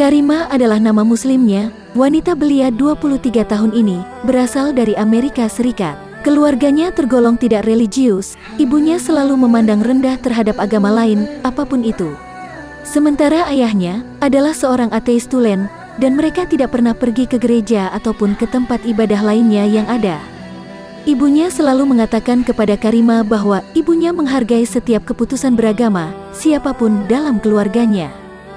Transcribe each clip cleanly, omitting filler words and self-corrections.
Karima adalah nama muslimnya. Wanita belia 23 tahun ini berasal dari Amerika Serikat. Keluarganya tergolong tidak religius. Ibunya selalu memandang rendah terhadap agama lain, apapun itu. Sementara ayahnya adalah seorang ateis tulen, dan mereka tidak pernah pergi ke gereja ataupun ke tempat ibadah lainnya yang ada. Ibunya selalu mengatakan kepada Karima bahwa ibunya menghargai setiap keputusan beragama, siapapun dalam keluarganya.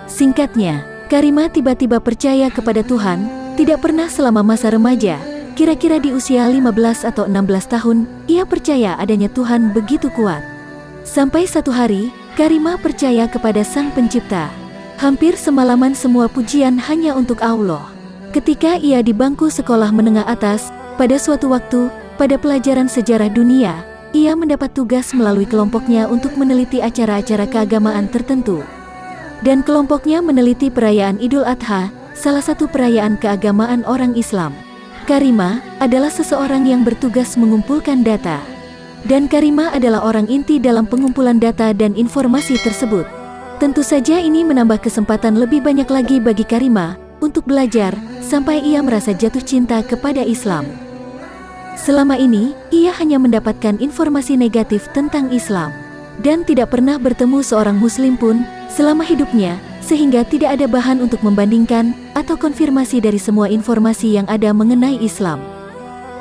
Singkatnya, Karima tiba-tiba percaya kepada Tuhan, tidak pernah selama masa remaja. Kira-kira di usia 15 atau 16 tahun, ia percaya adanya Tuhan begitu kuat. Sampai satu hari, Karima percaya kepada Sang Pencipta. Hampir semalaman semua pujian hanya untuk Allah. Ketika ia di bangku sekolah menengah atas, pada suatu waktu, pada pelajaran sejarah dunia, ia mendapat tugas melalui kelompoknya untuk meneliti acara-acara keagamaan tertentu. Dan kelompoknya meneliti perayaan Idul Adha, salah satu perayaan keagamaan orang Islam. Karima adalah seseorang yang bertugas mengumpulkan data. Dan Karima adalah orang inti dalam pengumpulan data dan informasi tersebut. Tentu saja ini menambah kesempatan lebih banyak lagi bagi Karima untuk belajar, sampai ia merasa jatuh cinta kepada Islam. Selama ini, ia hanya mendapatkan informasi negatif tentang Islam. Dan tidak pernah bertemu seorang muslim pun selama hidupnya, sehingga tidak ada bahan untuk membandingkan atau konfirmasi dari semua informasi yang ada mengenai Islam.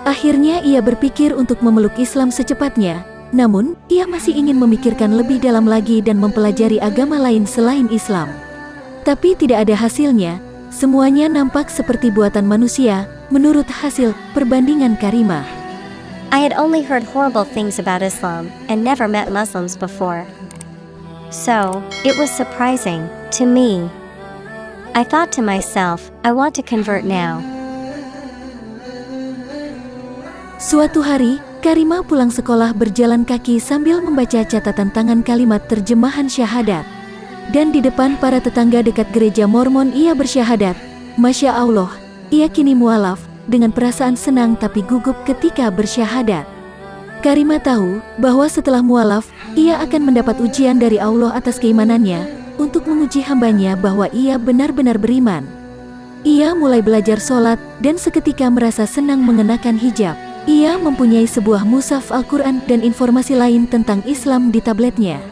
Akhirnya ia berpikir untuk memeluk Islam secepatnya, namun ia masih ingin memikirkan lebih dalam lagi dan mempelajari agama lain selain Islam. Tapi tidak ada hasilnya, semuanya nampak seperti buatan manusia, menurut hasil perbandingan Karima. I had only heard horrible things about Islam and never met Muslims before. So, it was surprising to me. I thought to myself, I want to convert now. Suatu hari, Karima pulang sekolah berjalan kaki sambil membaca catatan tangan kalimat terjemahan syahadat. Dan di depan para tetangga dekat gereja Mormon ia bersyahadat, Masya Allah, ia kini mualaf, dengan perasaan senang tapi gugup ketika bersyahadat. Karima tahu bahwa setelah mualaf, ia akan mendapat ujian dari Allah atas keimanannya, untuk menguji hambanya bahwa ia benar-benar beriman. Ia mulai belajar sholat, dan seketika merasa senang mengenakan hijab. Ia mempunyai sebuah mushaf Al-Quran dan informasi lain tentang Islam di tabletnya.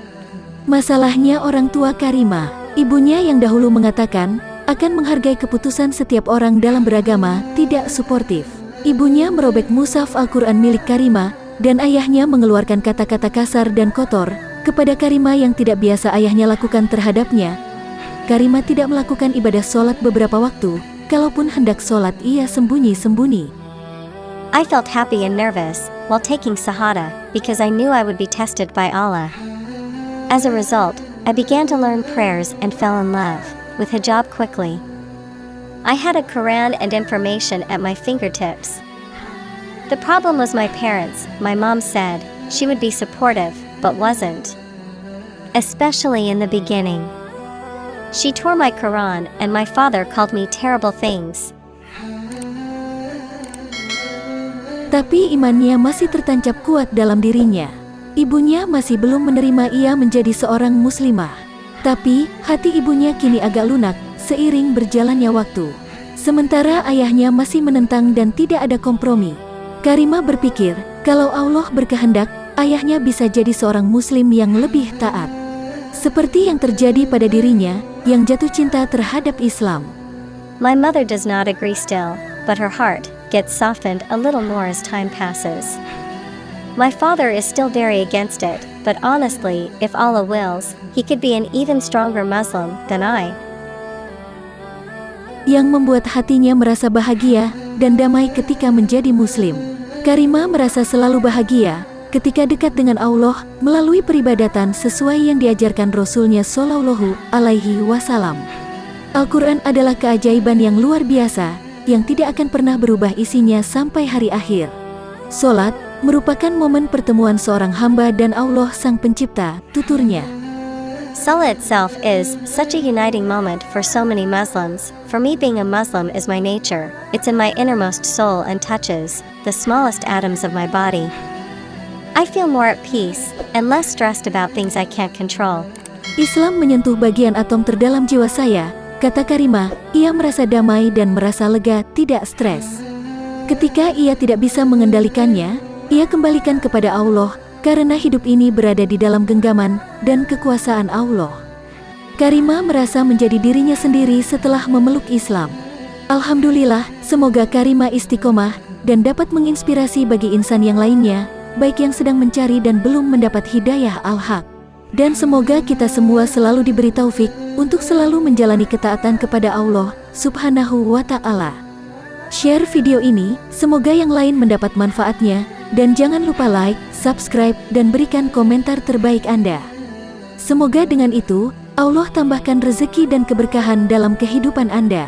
Masalahnya orang tua Karima, ibunya yang dahulu mengatakan akan menghargai keputusan setiap orang dalam beragama, tidak suportif. Ibunya merobek mushaf Al-Quran milik Karima, dan ayahnya mengeluarkan kata-kata kasar dan kotor kepada Karima yang tidak biasa ayahnya lakukan terhadapnya. Karima tidak melakukan ibadah sholat beberapa waktu, kalaupun hendak sholat ia sembunyi-sembunyi. I felt happy and nervous while taking Shahada because I knew I would be tested by Allah. As a result, I began to learn prayers and fell in love with hijab quickly. I had a Quran and information at my fingertips. The problem was my parents. My mom said she would be supportive, but wasn't. Especially in the beginning. She tore my Quran and my father called me terrible things. Tapi imannya masih tertancap kuat dalam dirinya. Ibunya masih belum menerima ia menjadi seorang muslimah. Tapi, hati ibunya kini agak lunak, seiring berjalannya waktu. Sementara ayahnya masih menentang dan tidak ada kompromi. Karima berpikir, kalau Allah berkehendak, ayahnya bisa jadi seorang muslim yang lebih taat. Seperti yang terjadi pada dirinya, yang jatuh cinta terhadap Islam. My mother does not agree still, but her heart gets softened a little more as time passes. My father is still very against it, but honestly, if Allah wills, he could be an even stronger Muslim than I. Yang membuat hatinya merasa bahagia dan damai ketika menjadi muslim. Karima merasa selalu bahagia ketika dekat dengan Allah melalui peribadatan sesuai yang diajarkan Rasulnya Shallallahu Alaihi Wasallam. Al-Quran adalah keajaiban yang luar biasa, yang tidak akan pernah berubah isinya sampai hari akhir. Salat merupakan momen pertemuan seorang hamba dan Allah Sang Pencipta, tuturnya. Salah itself is such a uniting moment for so many Muslims. For me, being a Muslim is my nature. It's in my innermost soul and touches the smallest atoms of my body. I feel more at peace and less stressed about things I can't control. Islam menyentuh bagian atom terdalam jiwa saya, Kata Karimah, ia merasa damai dan merasa lega, tidak stres. Ketika ia tidak bisa mengendalikannya, ia kembalikan kepada Allah, karena hidup ini berada di dalam genggaman dan kekuasaan Allah. Karimah merasa menjadi dirinya sendiri setelah memeluk Islam. Alhamdulillah, semoga Karimah istiqomah dan dapat menginspirasi bagi insan yang lainnya, baik yang sedang mencari dan belum mendapat hidayah al-haq. Dan semoga kita semua selalu diberi taufik untuk selalu menjalani ketaatan kepada Allah Subhanahu wa Ta'ala. Share video ini, semoga yang lain mendapat manfaatnya, dan jangan lupa like, subscribe, dan berikan komentar terbaik Anda. Semoga dengan itu, Allah tambahkan rezeki dan keberkahan dalam kehidupan Anda.